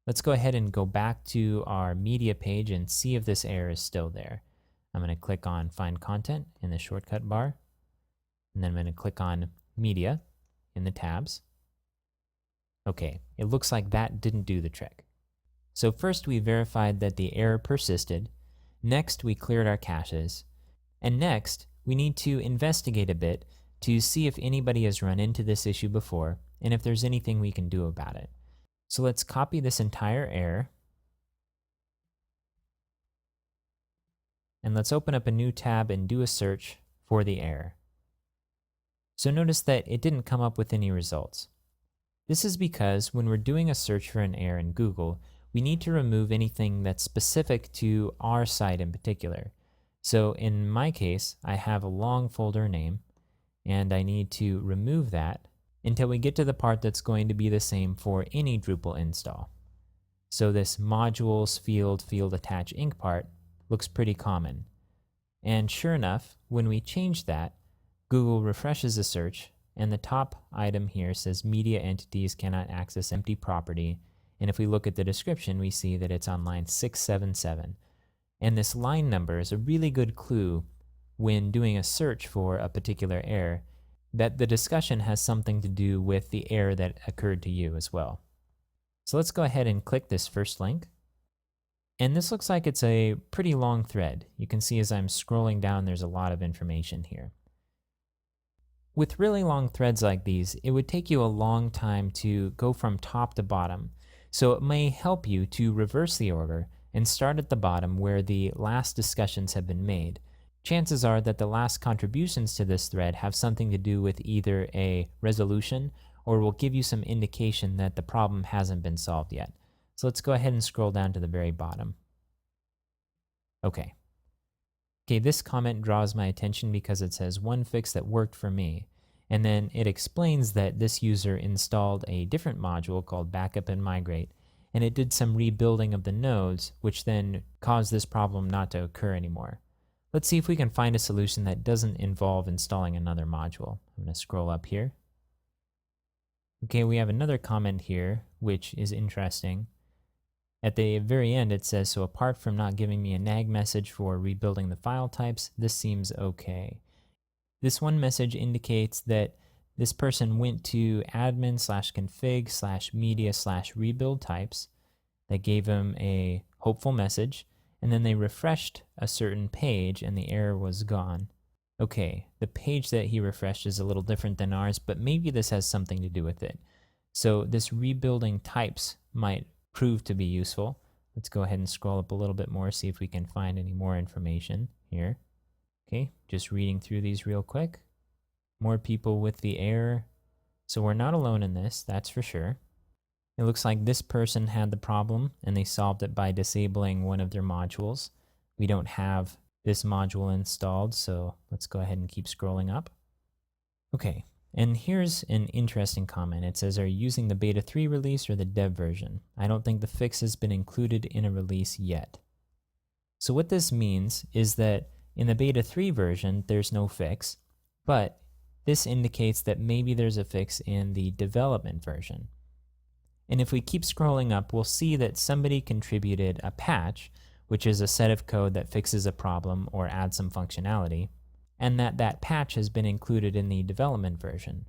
Let's go ahead and go back to our media page and see if this error is still there. I'm going to click on Find Content in the shortcut bar, and then I'm going to click on Media in the tabs. Okay, it looks like that didn't do the trick. So first we verified that the error persisted, next we cleared our caches, and next we need to investigate a bit to see if anybody has run into this issue before and if there's anything we can do about it. So let's copy this entire error, and let's open up a new tab and do a search for the error. So notice that it didn't come up with any results. This is because when we're doing a search for an error in Google, we need to remove anything that's specific to our site in particular. So in my case, I have a long folder name, and I need to remove that until we get to the part that's going to be the same for any Drupal install. So this modules field attach ink part looks pretty common. And sure enough, when we change that, Google refreshes the search, and the top item here says media entities cannot access empty property. And if we look at the description, we see that it's on line 677. And this line number is a really good clue when doing a search for a particular error that the discussion has something to do with the error that occurred to you as well. So let's go ahead and click this first link. And this looks like it's a pretty long thread. You can see as I'm scrolling down, there's a lot of information here. With really long threads like these, it would take you a long time to go from top to bottom. So it may help you to reverse the order and start at the bottom where the last discussions have been made. Chances are that the last contributions to this thread have something to do with either a resolution or will give you some indication that the problem hasn't been solved yet. So let's go ahead and scroll down to the very bottom. Okay, this comment draws my attention because it says one fix that worked for me. And then it explains that this user installed a different module called Backup and Migrate, and it did some rebuilding of the nodes, which then caused this problem not to occur anymore. Let's see if we can find a solution that doesn't involve installing another module. I'm going to scroll up here. Okay, we have another comment here, which is interesting. At the very end, it says, so apart from not giving me a nag message for rebuilding the file types, this seems okay. This one message indicates that this person went to admin/config/media/rebuild types. That gave them a hopeful message, and then they refreshed a certain page and the error was gone. Okay, the page that he refreshed is a little different than ours, but maybe this has something to do with it. So this rebuilding types might prove to be useful. Let's go ahead and scroll up a little bit more, see if we can find any more information here. Okay, just reading through these real quick. More people with the error. So we're not alone in this, that's for sure. It looks like this person had the problem and they solved it by disabling one of their modules. We don't have this module installed, so let's go ahead and keep scrolling up. Okay, and here's an interesting comment. It says, are you using the beta 3 release or the dev version? I don't think the fix has been included in a release yet. So what this means is that in the beta 3 version, there's no fix, but this indicates that maybe there's a fix in the development version. And if we keep scrolling up, we'll see that somebody contributed a patch, which is a set of code that fixes a problem or adds some functionality, and that patch has been included in the development version.